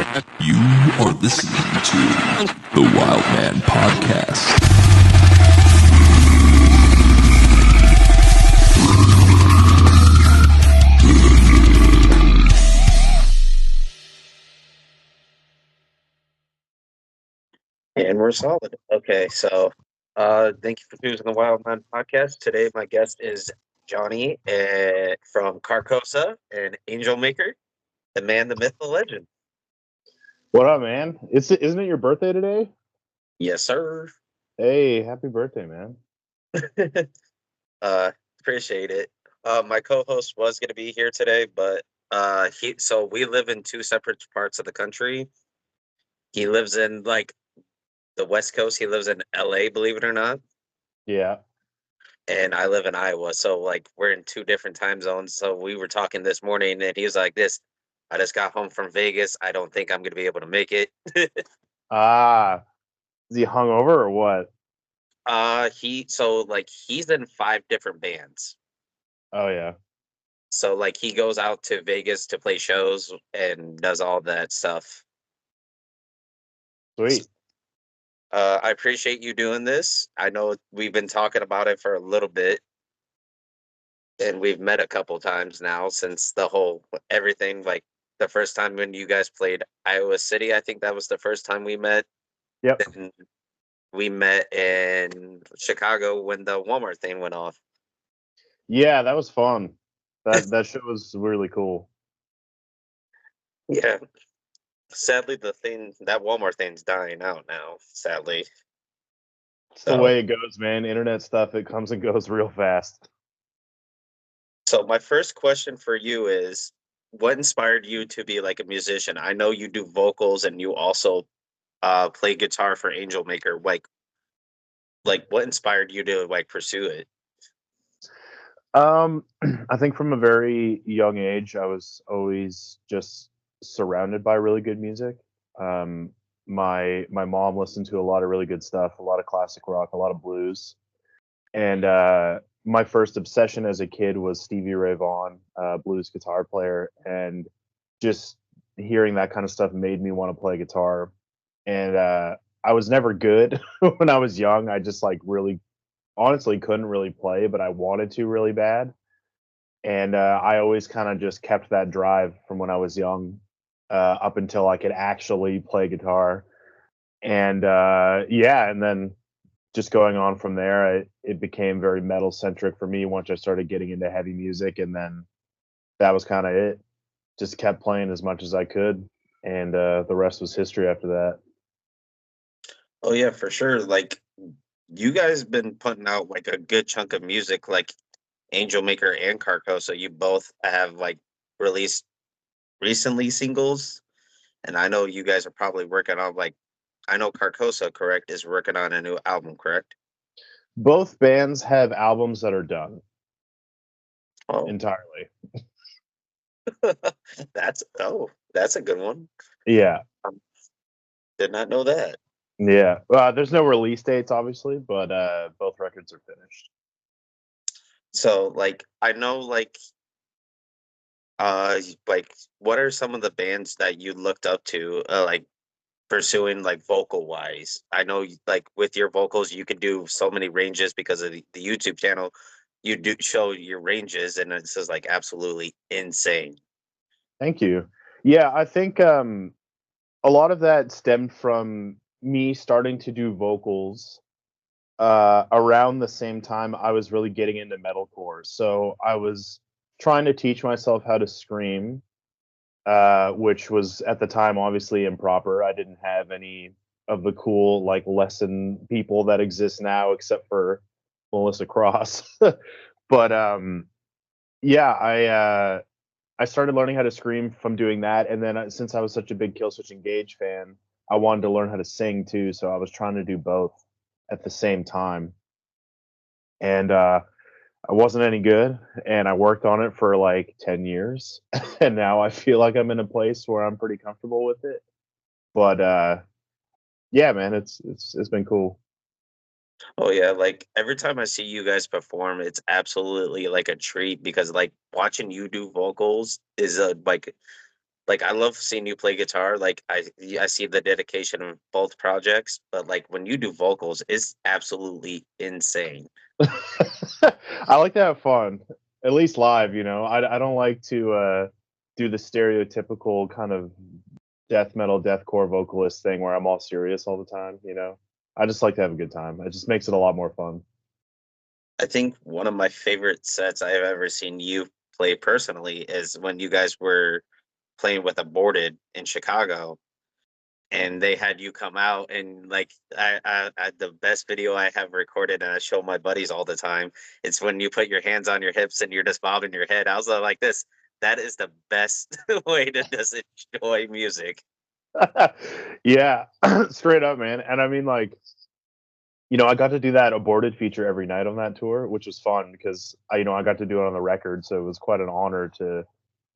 You are listening to the Wild Man Podcast. And we're solid. Okay, so thank you for choosing the Wild Man Podcast. Today, my guest is Johnny from Carcosa and Angel Maker, the man, the myth, the legend. What up, man? Isn't it your birthday today? Yes, sir. Hey, happy birthday, man. Appreciate it. My co-host was going to be here today, but we live in two separate parts of the country. He lives in like the West Coast. He lives in LA, believe it or not. Yeah. And I live in Iowa, so like we're in two different time zones. So we were talking this morning, and he was like, "This, I just got home from Vegas. I don't think I'm gonna be able to make it." Ah, is he hungover or what? He's in 5 different bands. Oh yeah. So like he goes out to Vegas to play shows and does all that stuff. Sweet. I appreciate you doing this. I know we've been talking about it for a little bit, and we've met a couple times now since the whole everything. Like the first time when you guys played Iowa City, I think that was the first time we met. Yep. Then we met in Chicago when the Walmart thing went off. Yeah, that was fun. That show was really cool. Yeah. Sadly, that Walmart thing's dying out now. Sadly. It's the way it goes, man. Internet stuff, it comes and goes real fast. So my first question for you is, what inspired you to be like a musician? I know you do vocals and you also play guitar for Angel Maker. Like what inspired you to like pursue it? I think from a very young age, I was always just surrounded by really good music. My mom listened to a lot of really good stuff, a lot of classic rock, a lot of blues, and my first obsession as a kid was Stevie Ray Vaughan, blues guitar player, and just hearing that kind of stuff made me want to play guitar. And I was never good when I was young. I just like really honestly couldn't really play, but I wanted to really bad. And I always kind of just kept that drive from when I was young up until I could actually play guitar. And yeah, and then just going on from there, it became very metal centric for me once I started getting into heavy music. And then that was kind of it. Just kept playing as much as I could. And the rest was history after that. Oh yeah, for sure. Like you guys been putting out like a good chunk of music, like Angel Maker and Carcosa. You both have like released recently singles, and I know you guys are probably working on like I know Carcosa, correct, is working on a new album, correct? Both bands have albums that are done Oh, entirely. that's a good one. Yeah. Did not know that. Yeah. There's no release dates, obviously, but both records are finished. So like I know like what are some of the bands that you looked up to like pursuing like vocal wise? I know like with your vocals you can do so many ranges because of the YouTube channel. You do show your ranges and it's just like absolutely insane. Thank you. Yeah, I think a lot of that stemmed from me starting to do vocals around the same time I was really getting into metalcore. So I was trying to teach myself how to scream, which was at the time obviously improper. I didn't have any of the cool like lesson people that exist now, except for Melissa Cross. But yeah, I started learning how to scream from doing that, and then since I was such a big Killswitch Engage fan, I wanted to learn how to sing too. So I was trying to do both at the same time, and I wasn't any good, and I worked on it for like 10 years, and now I feel like I'm in a place where I'm pretty comfortable with it. But yeah, man, it's been cool. Oh yeah, like every time I see you guys perform, it's absolutely like a treat because like watching you do vocals is a like I love seeing you play guitar. Like I see the dedication of both projects, but like when you do vocals, it's absolutely insane. I like to have fun, at least live. I don't like to do the stereotypical kind of death metal, deathcore vocalist thing where I'm all serious all the time. I just like to have a good time. It just makes it a lot more fun. I think one of my favorite sets I have ever seen you play personally is when you guys were playing with Aborted in Chicago, and they had you come out and like the best video I have recorded and I show my buddies all the time. It's when you put your hands on your hips and you're just bobbing your head. I was like this. That is the best way to just enjoy music. Yeah, straight up, man. And I mean, like, I got to do that Aborted feature every night on that tour, which was fun because I got to do it on the record, so it was quite an honor to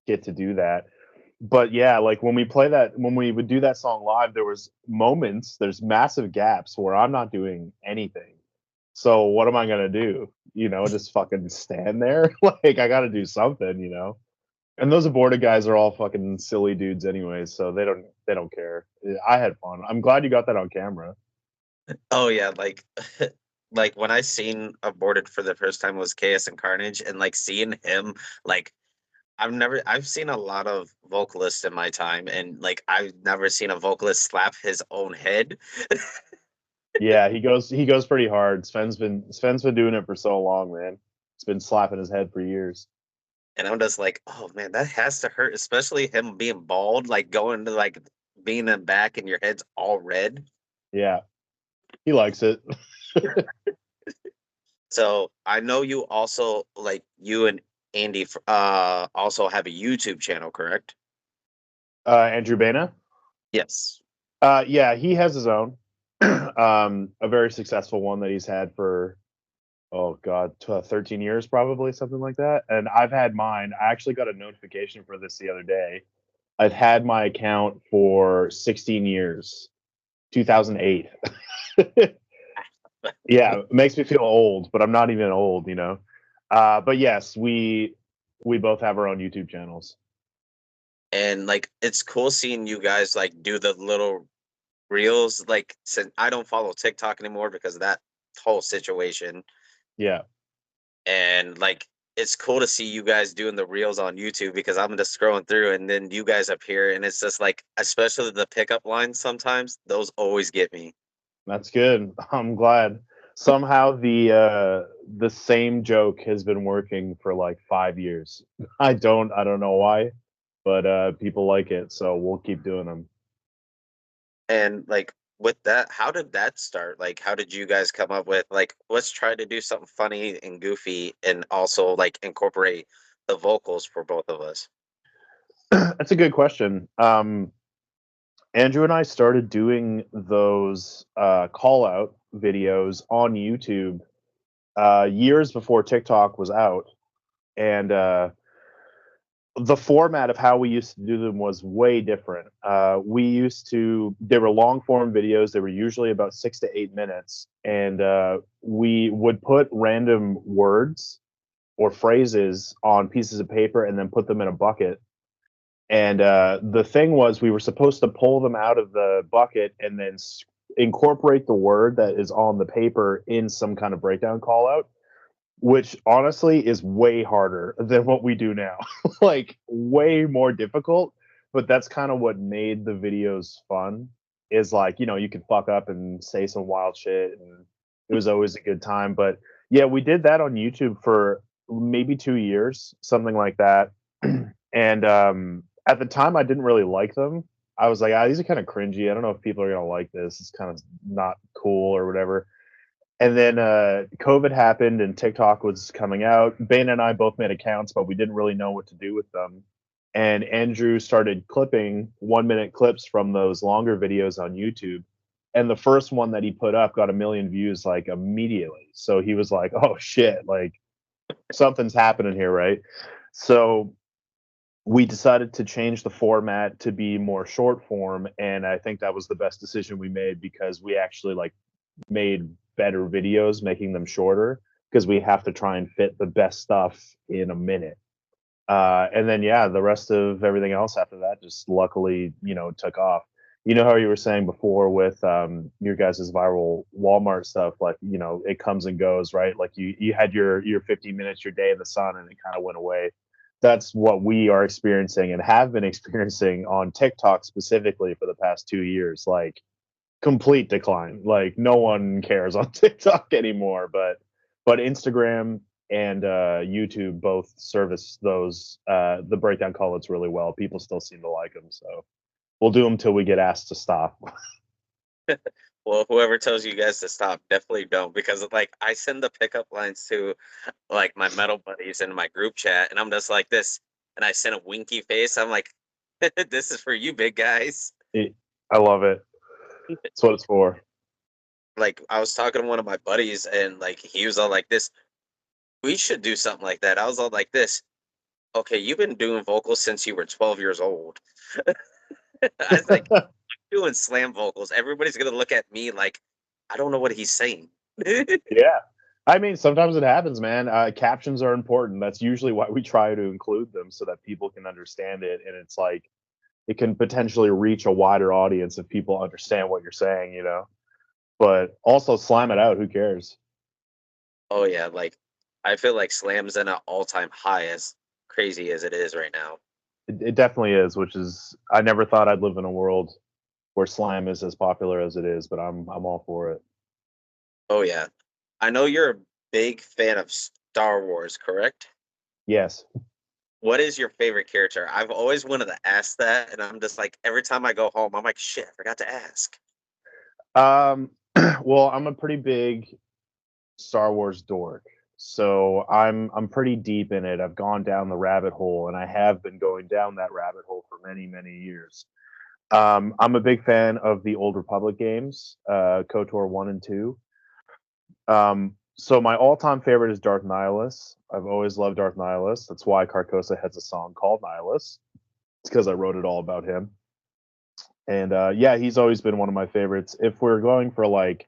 get to do that. But yeah, like when we would do that song live, there's massive gaps where I'm not doing anything. So what am I gonna do? Just fucking stand there? Like I gotta do something. And those Aborted guys are all fucking silly dudes anyway, so they don't care. I had fun. I'm glad you got that on camera. Oh yeah, like like when I seen Aborted for the first time was Chaos and Carnage, and like seeing him like I've seen a lot of vocalists in my time, and like I've never seen a vocalist slap his own head. Yeah, he goes pretty hard. Sven's been doing it for so long, man. He's been slapping his head for years. And I'm just like, oh man, that has to hurt, especially him being bald, like going to like being in back and your head's all red. Yeah, he likes it. So I know you also like you and Andy also have a YouTube channel, correct? Andrew Bana. Yes. Yeah, he has his own, a very successful one that he's had for, oh god, 13 years probably, something like that. And I've had mine. I actually got a notification for this the other day. I've had my account for 16 years, 2008. Yeah, it makes me feel old, but I'm not even old. But yes, we both have our own YouTube channels. And like it's cool seeing you guys like do the little reels. Like since I don't follow TikTok anymore because of that whole situation. Yeah. And like it's cool to see you guys doing the reels on YouTube because I'm just scrolling through and then you guys appear and it's just like especially the pickup lines sometimes, those always get me. That's good. I'm glad. Somehow the same joke has been working for like 5 years. I don't know why, but people like it, so we'll keep doing them. And like with that, how did that start? Like how did you guys come up with like let's try to do something funny and goofy and also like incorporate the vocals for both of us? That's a good question. Andrew and I started doing those call out videos on YouTube years before TikTok was out, and the format of how we used to do them was way different. They were long form videos. They were usually about 6 to 8 minutes, and we would put random words or phrases on pieces of paper and then put them in a bucket. And the thing was, we were supposed to pull them out of the bucket and then incorporate the word that is on the paper in some kind of breakdown call out, which honestly is way harder than what we do now. Like way more difficult, but that's kind of what made the videos fun. Is like, you can fuck up and say some wild shit and it was always a good time. But yeah, we did that on YouTube for maybe 2 years, something like that. And at the time I didn't really like them. I was like, these are kind of cringy. I don't know if people are gonna like this. It's kind of not cool or whatever. And then COVID happened and TikTok was coming out. Bane and I both made accounts, but we didn't really know what to do with them. And Andrew started clipping 1 minute clips from those longer videos on YouTube. And the first one that he put up got 1 million views like immediately. So he was like, oh shit, like something's happening here, right? So we decided to change the format to be more short form. And I think that was the best decision we made because we actually like made better videos making them shorter because we have to try and fit the best stuff in a minute. And then yeah, the rest of everything else after that just luckily, took off. You know how you were saying before with your guys' viral Walmart stuff, like, it comes and goes, right? Like you had your 15 minutes, your day in the sun, and it kind of went away. That's what we are experiencing and have been experiencing on TikTok specifically for the past 2 years. Like complete decline. Like no one cares on TikTok anymore, but Instagram and YouTube both service those the breakdown call-outs really well. People still seem to like them, so we'll do them till we get asked to stop. Well, whoever tells you guys to stop, definitely don't, because like I send the pickup lines to like my metal buddies in my group chat, and I'm just like this, and I send a winky face. I'm like, this is for you, big guys. I love it. That's what it's for. Like I was talking to one of my buddies, and like he was all like this. We should do something like that. I was all like this. Okay, you've been doing vocals since you were 12 years old. I was like, doing slam vocals. Everybody's gonna look at me like I don't know what he's saying. Yeah. I mean, sometimes it happens, man. Captions are important. That's usually why we try to include them so that people can understand it. And it's like it can potentially reach a wider audience if people understand what you're saying. But also slam it out. Who cares? Oh yeah, like I feel like slam's in an all-time high, as crazy as it is right now. It definitely is, which is I never thought I'd live in a world where slam is as popular as it is, but I'm all for it. Oh yeah. I know you're a big fan of Star Wars, correct? Yes. What is your favorite character? I've always wanted to ask that, and I'm just like every time I go home, I'm like, shit, I forgot to ask. Um, well, I'm a pretty big Star Wars dork. So I'm pretty deep in it. I've gone down the rabbit hole and I have been going down that rabbit hole for many, many years. I'm a big fan of the Old Republic games, KOTOR 1 and 2. So my all-time favorite is Darth Nihilus. I've always loved Darth Nihilus. That's why Carcosa has a song called Nihilus. It's because I wrote it all about him. And yeah, he's always been one of my favorites. If we're going for like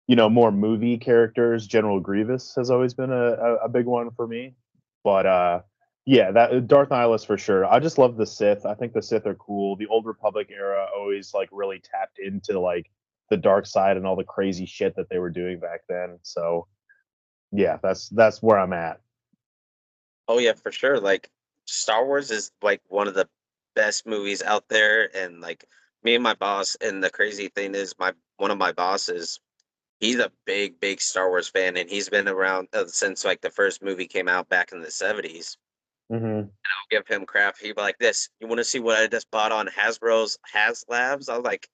more movie characters, General Grievous has always been a big one for me. But yeah, that Darth Nihilus for sure. I just love the Sith. I think the Sith are cool. The Old Republic era always like really tapped into like the dark side and all the crazy shit that they were doing back then. So yeah, that's where I'm at. Oh yeah, for sure. Like Star Wars is like one of the best movies out there, and like me and my boss, and the crazy thing is my one of my bosses, he's a big Star Wars fan, and he's been around since like the first movie came out back in the 70s. Hmm. I'll give him crap. He'd be like, "This, you want to see what I just bought on Hasbro's HasLabs?" I was like,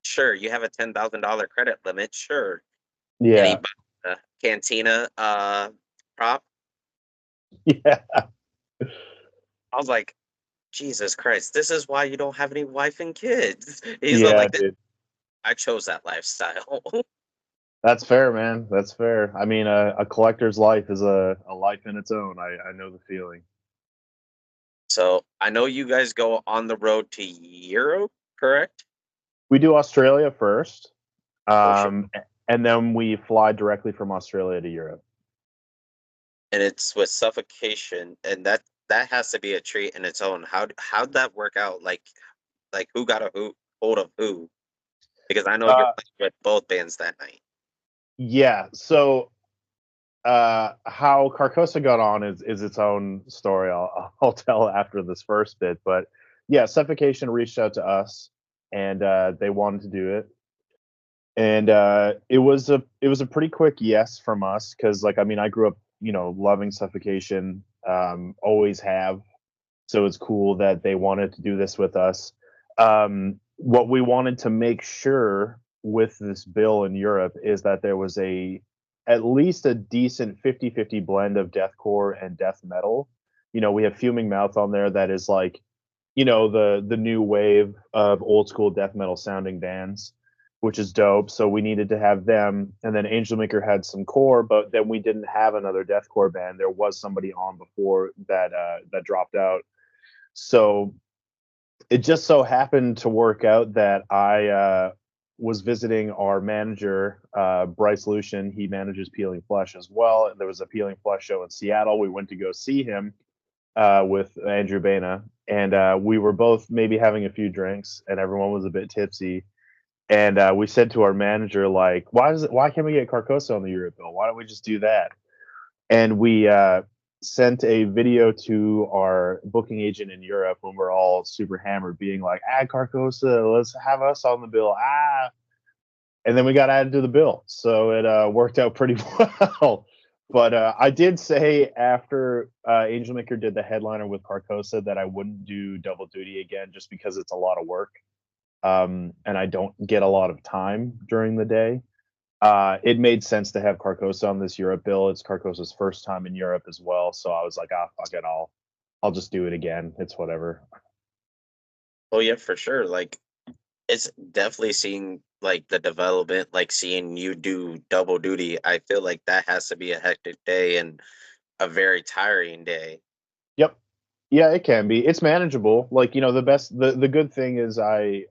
"Sure, you have a $10,000 credit limit, sure." And he Yeah, bought the Cantina prop. yeah, I was like, Jesus Christ, this is why you don't have any wife and kids. He's yeah, like, dude. I chose that lifestyle. That's fair, man. That's fair. I mean, a collector's life is a life in its own. I know the feeling. So I know you guys go on the road to Europe, correct? We do Australia first, Oh shit. and then we fly directly from Australia to Europe. And it's with suffocation, and that has to be a treat in its own. How'd that work out? Like who got a hold of who? Because I know you're Uh, playing with both bands that night. yeah. So how Carcosa got on is its own story. I'll tell after this first bit, but yeah, Suffocation reached out to us, and they wanted to do it, and it was a pretty quick yes from us because like I mean I grew up loving Suffocation, always have. So it's cool that they wanted to do this with us. What we wanted to make sure with this bill in Europe is that there was at least a decent 50-50 blend of deathcore and death metal. We have Fuming Mouth on there that is like, the new wave of old school death metal sounding bands, which is dope. So we needed to have them. And then Angelmaker had some core, but then we didn't have another deathcore band. There was somebody on before that dropped out. So it just so happened to work out that I was visiting our manager, Bryce Lucian. He manages Peeling Flesh as well. There was a Peeling Flesh show in Seattle. We went to go see him. with Andrew Baina, and we were both maybe having a few drinks, and everyone was a bit tipsy. And we said to our manager, like, why can't we get Carcosa on the Europe bill? Why don't we just do that? And we sent a video to our booking agent in Europe when we're all super hammered, being like, Carcosa, let's have us on the bill. And then we got added to the bill. So it worked out pretty well. But I did say after Angel Maker did the headliner with Carcosa that I wouldn't do double duty again just because it's a lot of work. And I don't get a lot of time during the day. It made sense to have Carcosa on this Europe bill. It's Carcosa's first time in Europe as well. So I was like, fuck it, I'll just do it again. It's whatever. Oh yeah, for sure. Like it's definitely seeing like the development, like seeing you do double duty. I feel like that has to be a hectic day and a very tiring day. Yep. Yeah, it can be. It's manageable. Like, the good thing is I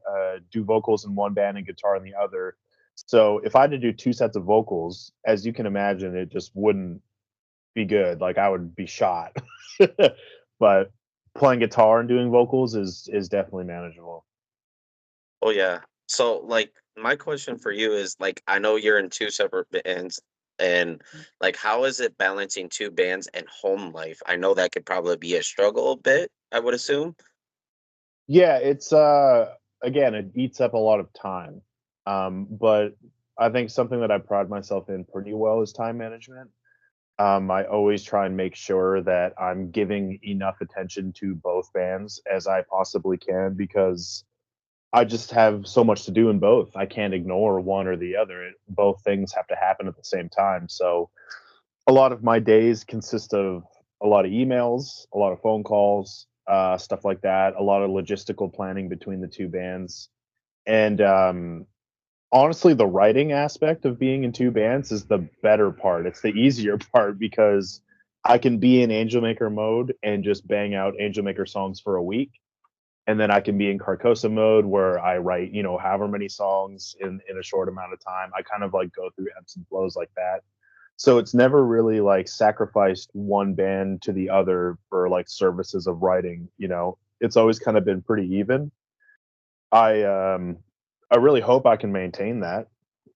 do vocals in one band and guitar in the other. So if I had to do two sets of vocals, as you can imagine, it just wouldn't be good. Like I would be shot. But playing guitar and doing vocals is definitely manageable. Oh yeah. So like my question for you is like I know you're in two separate bands and like how is it balancing two bands and home life? I know that could probably be a struggle a bit, I would assume. Yeah, it's again, it eats up a lot of time. But I think something that I pride myself in pretty well is time management. I always try and make sure that I'm giving enough attention to both bands as I possibly can because I just have so much to do in both. I can't ignore one or the other. Both things have to happen at the same time. So a lot of my days consist of a lot of emails, a lot of phone calls, stuff like that, a lot of logistical planning between the two bands. And honestly, the writing aspect of being in two bands is the better part. It's the easier part because I can be in Angel Maker mode and just bang out Angel Maker songs for a week. And then I can be in Carcosa mode where I write, however many songs in a short amount of time. I kind of like go through ebbs and flows like that. So it's never really like sacrificed one band to the other for like services of writing. It's always kind of been pretty even. I really hope I can maintain that.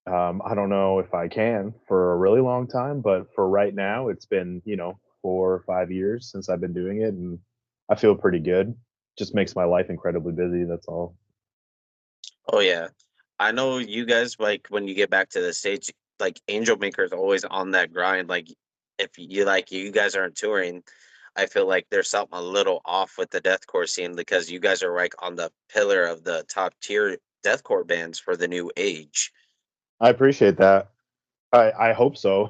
I don't know if I can for a really long time, but for right now, it's been 4 or 5 years since I've been doing it, and I feel pretty good. Just makes my life incredibly busy. That's all. Oh yeah. I know you guys like when you get back to the stage, like Angel Maker is always on that grind. Like if you like you guys aren't touring, I feel like there's something a little off with the deathcore scene because you guys are like on the pillar of the top tier deathcore bands for the new age. I appreciate that. I hope so.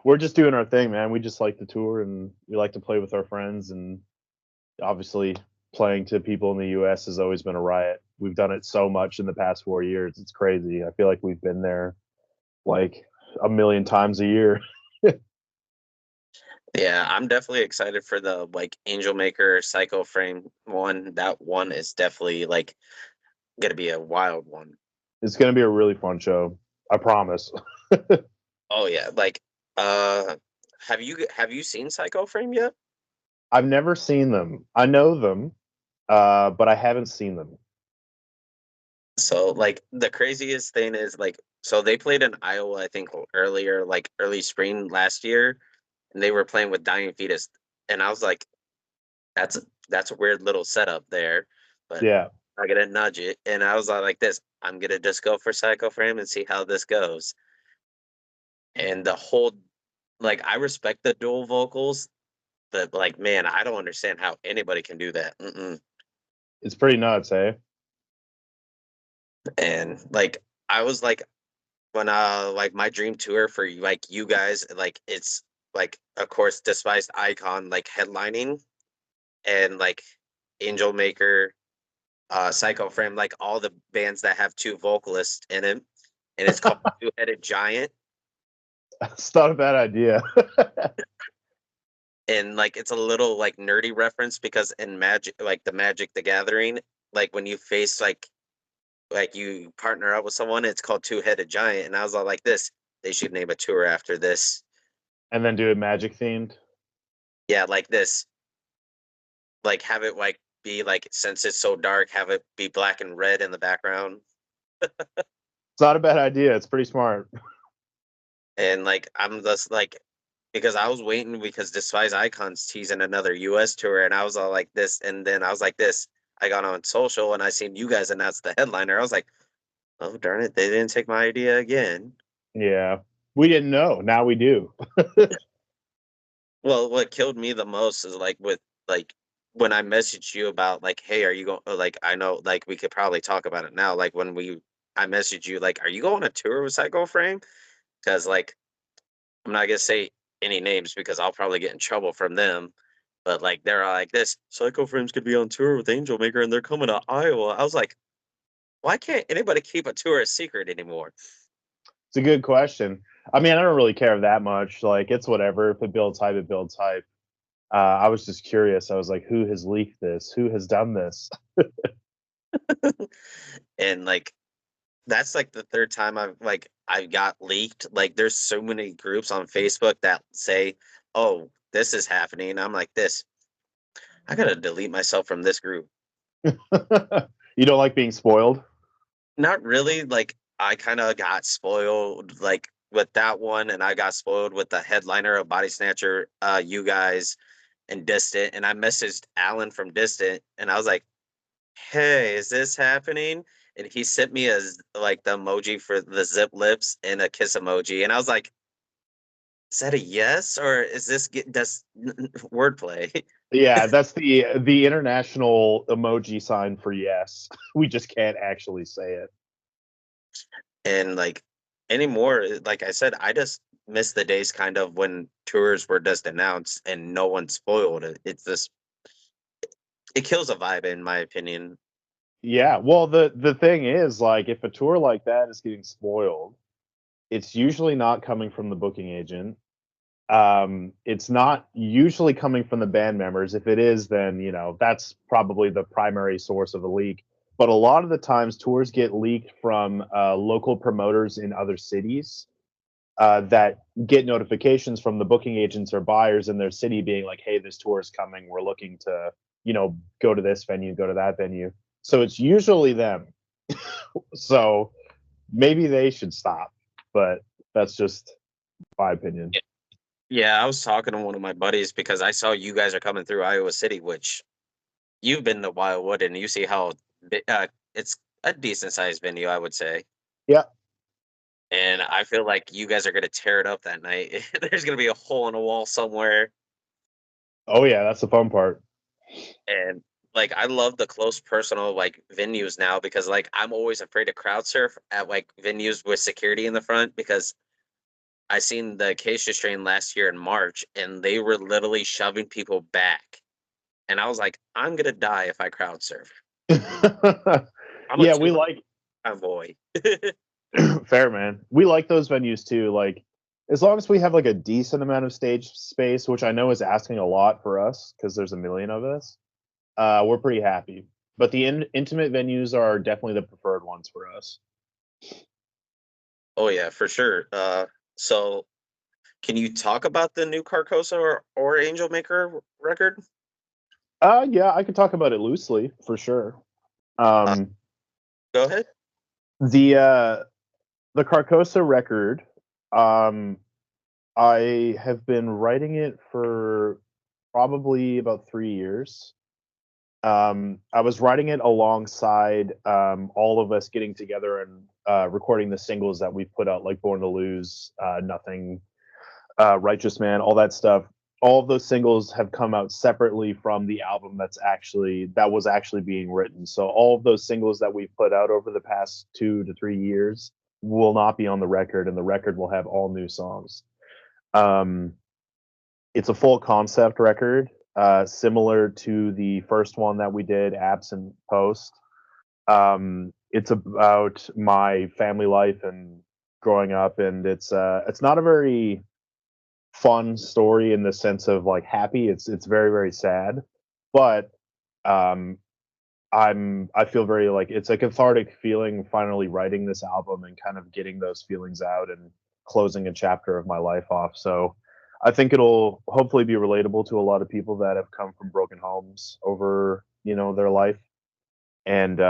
We're just doing our thing, man. We just like to tour and we like to play with our friends, and obviously playing to people in the US has always been a riot. We've done it so much in the past 4 years. It's crazy. I feel like we've been there like a million times a year. Yeah, I'm definitely excited for the like Angel Maker Psycho Frame one. That one is definitely like gonna be a wild one. It's going to be a really fun show. I promise. Oh yeah, like uh have you seen Psycho Frame yet? I've never seen them. I know them, but I haven't seen them. So like the craziest thing is like so they played in Iowa I think earlier like early spring last year and they were playing with Dying Fetus and I was like that's that's a weird little setup there but Yeah. I gotta nudge it and I was like this I'm gonna just go for Psycho Frame and see how this goes and the whole like I respect the dual vocals but like man I don't understand how anybody can do that. Mm-mm. It's pretty nuts, eh? And like I was like my dream tour for like you guys like it's like of course Despised Icon like headlining and like Angel Maker Psycho Frame like all the bands that have two vocalists in it and it's called Two-Headed Giant It's not a bad idea. and like it's a little like nerdy reference because in Magic like the Magic the Gathering like when you face like you partner up with someone it's called Two-Headed Giant and I was all like this they should name a tour after this. And then do it magic themed. Yeah, like this like have it like be like since it's so dark, have it be black and red in the background. It's not a bad idea. It's pretty smart. And like I'm just like because I was waiting because Despise Icons teasing another US tour and I was all like this and then I was like this. I got on social and I seen you guys announce the headliner. I was like, oh darn it, they didn't take my idea again. Yeah. We didn't know. Now we do. Well, what killed me the most is like with like when I messaged you about like, hey, are you going like I know like we could probably talk about it now. Like when I messaged you like, are you going on a tour with Psycho Frame? Because like I'm not gonna say any names because I'll probably get in trouble from them. But like they're all like this, Psycho Frames could be on tour with Angel Maker and they're coming to Iowa. I was like, why can't anybody keep a tour a secret anymore? It's a good question. I mean, I don't really care that much. Like, it's whatever. If it builds hype, it builds hype. I was just curious. I was like, who has leaked this? Who has done this? And like that's like the third time I got leaked. Like there's so many groups on Facebook that say, "Oh, this is happening." I'm like, "This, I gotta delete myself from this group." You don't like being spoiled? Not really. Like I kind of got spoiled like with that one, and I got spoiled with the headliner of Body Snatcher, you guys, and Distant. And I messaged Alan from Distant, and I was like, "Hey, is this happening?" And he sent me like the emoji for the zip lips and a kiss emoji, and I was like, "Is that a yes or is this that's wordplay?" Yeah, that's the international emoji sign for yes. We just can't actually say it. And like anymore, like I said, I just miss the days kind of when tours were just announced and no one spoiled it. It's just it kills a vibe in my opinion. Yeah, well, the thing is, like, if a tour like that is getting spoiled, it's usually not coming from the booking agent. It's not usually coming from the band members. If it is, then that's probably the primary source of the leak. But a lot of the times, tours get leaked from local promoters in other cities that get notifications from the booking agents or buyers in their city, being like, "Hey, this tour is coming. We're looking to, go to this venue, go to that venue." So it's usually them. So maybe they should stop. But that's just my opinion. Yeah, I was talking to one of my buddies because I saw you guys are coming through Iowa City, which you've been to Wildwood and you see how it's a decent sized venue, I would say. Yeah. And I feel like you guys are gonna tear it up that night. There's gonna be a hole in a wall somewhere. Oh yeah, that's the fun part. And like I love the close personal like venues now because like I'm always afraid to crowd surf at like venues with security in the front because I seen the Acacia Strain last year in March and they were literally shoving people back. And I was like, I'm gonna die if I crowd surf. I'm a Yeah, we two like boy. fair man. We like those venues too. Like as long as we have like a decent amount of stage space, which I know is asking a lot for us because there's a million of us, we're pretty happy. But the intimate venues are definitely the preferred ones for us. Oh yeah, for sure. So can you talk about the new Carcosa or Angel Maker record? Yeah, I could talk about it loosely for sure. Uh, Um, Go ahead. the Carcosa record, um, I have been writing it for probably about 3 years. I was writing it alongside all of us getting together and recording the singles that we put out, like Born to Lose, Nothing, Righteous Man, all that stuff. All of those singles have come out separately from the album that was actually being written. So all of those singles that we've put out over the past 2 to 3 years will not be on the record, and the record will have all new songs. Um, it's a full concept record, similar to the first one that we did, Absent Post. It's about my family life and growing up, and it's not a very fun story in the sense of like happy. It's very very sad, but um, I feel very like it's a cathartic feeling finally writing this album and kind of getting those feelings out and closing a chapter of my life off. So I think it'll hopefully be relatable to a lot of people that have come from broken homes over, their life. And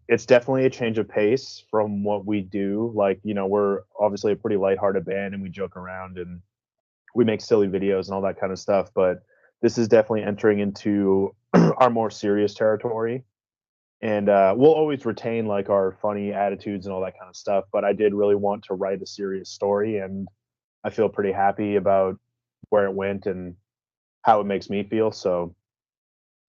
it's definitely a change of pace from what we do. Like, we're obviously a pretty lighthearted band and we joke around and we make silly videos and all that kind of stuff. But this is definitely entering into our more serious territory. And we'll always retain like our funny attitudes and all that kind of stuff. But I did really want to write a serious story, and I feel pretty happy about where it went and how it makes me feel. So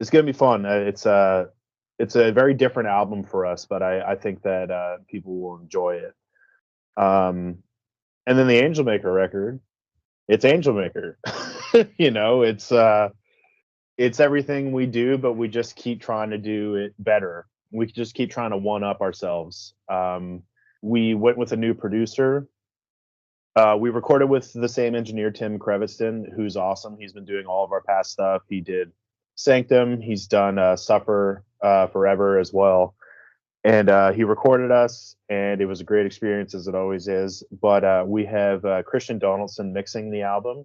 it's gonna be fun. It's a very different album for us, but I think that people will enjoy it. Um, and then the Angel Maker record, it's Angel Maker. It's everything we do, but we just keep trying to do it better. We just keep trying to one up ourselves. We went with a new producer. We recorded with the same engineer, Tim Creviston, who's awesome. He's been doing all of our past stuff. He did Sanctum. He's done Suffer Forever as well. And he recorded us, and it was a great experience, as it always is. But we have Christian Donaldson mixing the album,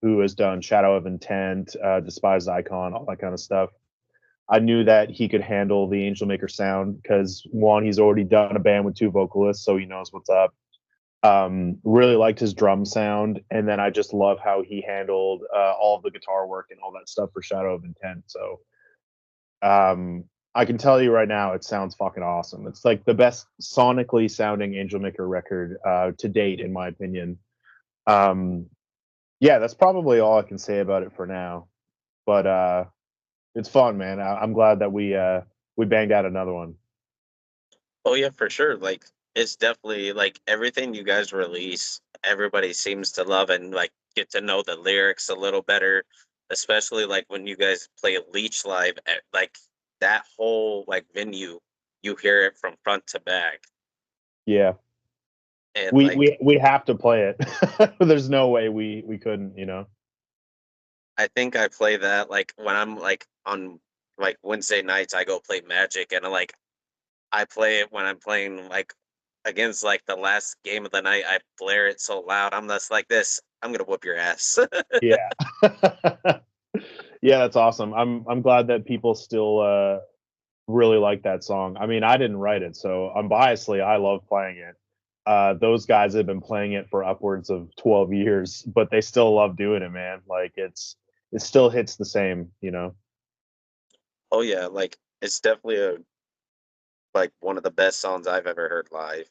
who has done Shadow of Intent, Despised Icon, all that kind of stuff. I knew that he could handle the Angel Maker sound because, one, he's already done a band with two vocalists, so he knows what's up. Really liked his drum sound, and then I just love how he handled all of the guitar work and all that stuff for Shadow of Intent. So I can tell you right now, it sounds fucking awesome. It's like the best sonically sounding Angel Maker record to date, in my opinion. Yeah, that's probably all I can say about it for now. But it's fun, man. I'm glad that we banged out another one. Oh yeah, for sure. Like it's definitely like everything you guys release, everybody seems to love and like get to know the lyrics a little better, especially like when you guys play Leech live at like that whole like venue, you hear it from front to back. Yeah, And we like we we have to play it. There's no way we couldn't. I think I play that like when I'm like on like Wednesday nights I go play Magic and like I play it when I'm playing like against like the last game of the night. I blare it so loud. I'm just like this. I'm gonna whoop your ass. Yeah. Yeah, that's awesome. I'm glad that people still really like that song. I mean, I didn't write it, so unbiasedly, I love playing it. Those guys have been playing it for upwards of 12 years, but they still love doing it, man. Like it still hits the same. Oh yeah, like it's definitely a like one of the best songs I've ever heard live.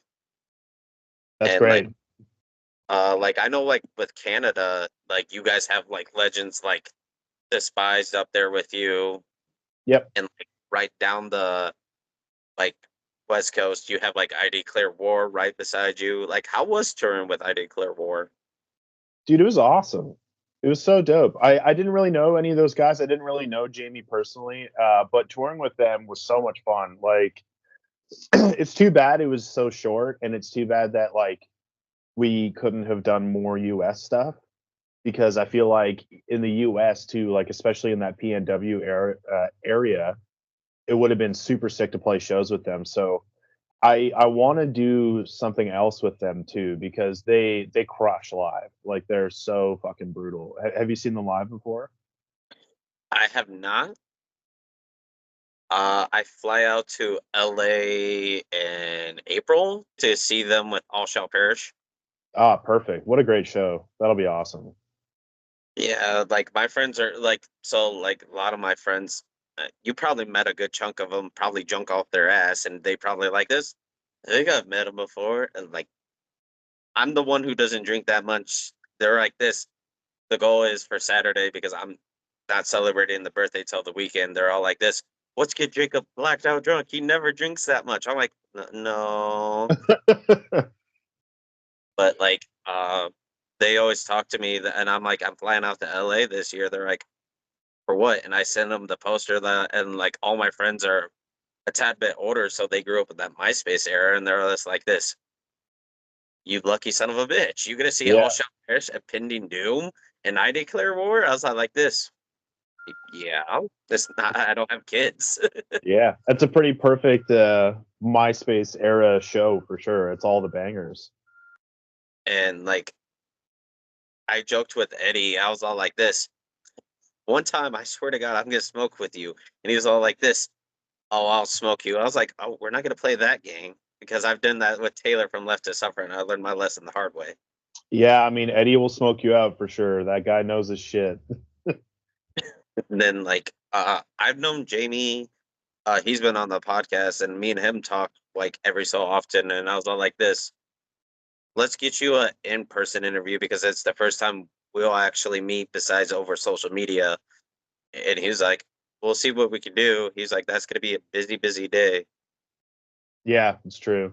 That's And great. like I know like with Canada, like you guys have like legends like Despised up there with you, Yep. and like right down the like West Coast, you have like I Declare War right beside you. Like how was touring with I Declare War? Dude, it was awesome. It was so dope. I didn't really know any of those guys. I didn't really know Jamie personally, but touring with them was so much fun. Like, it's too bad it was so short, and it's too bad that like we couldn't have done more US stuff because I feel like in the US too, like especially in that PNW area, it would have been super sick to play shows with them. So I want to do something else with them too because they crush live. Like they're so fucking brutal. Have you seen them live before? I have not. I fly out to LA in April to see them with All Shall Perish. Ah, perfect. What a great show. That'll be awesome. Yeah, like my friends are like so like a lot of my friends. You probably met a good chunk of them. Probably junk off their ass, and they probably like this. I think I've met them before, and like I'm the one who doesn't drink that much. They're like this. The goal is for Saturday because I'm not celebrating the birthday till the weekend. They're all like this. Let's get Jacob blacked out drunk. He never drinks that much. I'm like, No," but like, they always talk to me, and I'm like, I'm flying out to LA this year. They're like, for what? And I send them the poster that, and like all my friends are a tad bit older, so they grew up in that MySpace era, and they're just like this. You lucky son of a bitch! You gonna see All Yeah. Shall Perish at Pending Doom, and I Declare War? I was like this. Yeah, this not. I don't have kids. Yeah. That's a pretty perfect MySpace era show for sure. It's all the bangers. And like I joked with Eddie. I was all like this. One time, I swear to God, I'm gonna smoke with you, and he was all like this. Oh, I'll smoke you. I was like, oh, we're not gonna play that game because I've done that with Taylor from Left to Suffer, and I learned my lesson the hard way. Yeah, I mean Eddie will smoke you out for sure. That guy knows his shit. And then like I've known Jamie. He's been on the podcast, and me and him talk like every so often. And I was all like this. Let's get you a in-person interview because it's the first time we'll actually meet besides over social media. And he was like, we'll see what we can do. He's like, that's going to be a busy, busy day. Yeah, it's true.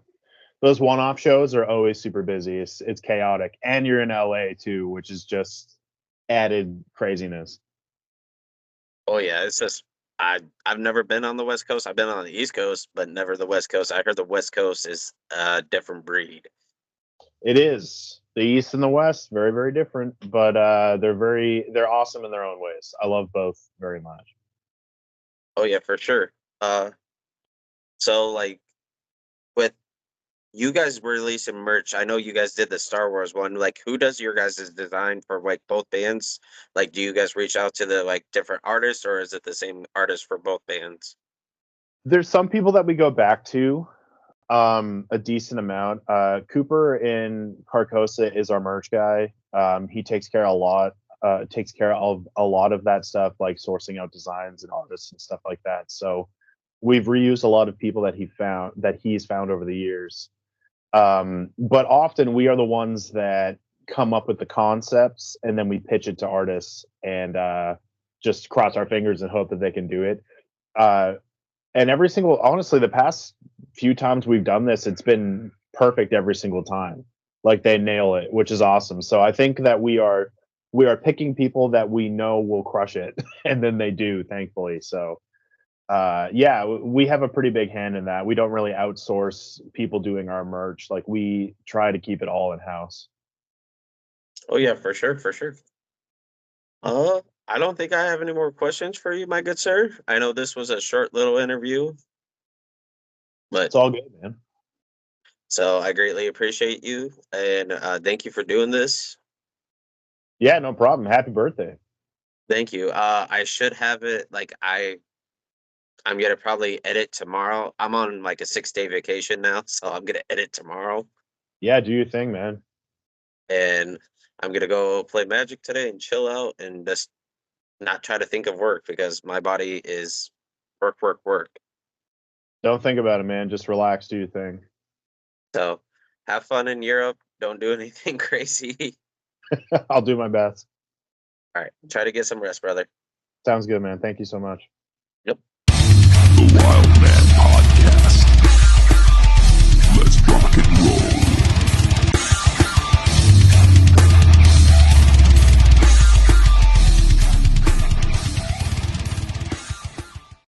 Those one-off shows are always super busy. It's chaotic, and you're in LA too, which is just added craziness. Oh yeah, it's just I've never been on the West Coast. I've been on the East Coast, but never the West Coast. I heard the West Coast is a different breed. It is the East and the West, very very different, but they're awesome in their own ways. I love both very much. Oh yeah, for sure. So like with you guys releasing merch, I know you guys did the Star Wars one. Like, who does your guys' design for like both bands? Like, do you guys reach out to the like different artists, or is it the same artist for both bands? There's some people that we go back to a decent amount. Cooper in Carcosa is our merch guy. He takes care of a lot of that stuff, like sourcing out designs and artists and stuff like that. So we've reused a lot of people that he's found over the years. But often we are the ones that come up with the concepts and then we pitch it to artists and just cross our fingers and hope that they can do it. And honestly, the past few times we've done this, it's been perfect every single time. Like they nail it, which is awesome. So I think that we are picking people that we know will crush it, and then they do, thankfully. So yeah, we have a pretty big hand in that. We don't really outsource people doing our merch. Like we try to keep it all in house. Oh yeah, for sure, for sure. I don't think I have any more questions for you, my good sir. I know this was a short little interview, but It's all good, man. so I greatly appreciate you and thank you for doing this. Yeah, no problem. Happy birthday. Thank you. I should have it like I'm gonna probably edit tomorrow. I'm on like a 6-day vacation now, so I'm gonna edit tomorrow, Yeah, do your thing, man. and I'm gonna go play Magic today and chill out and just not try to think of work because my body is work, work, work. Don't think about it, man. Just relax, do your thing. So have fun in Europe. Don't do anything crazy. I'll do my best. All right, try to get some rest, brother. Sounds good, man. Thank you so much. Yep. The Wild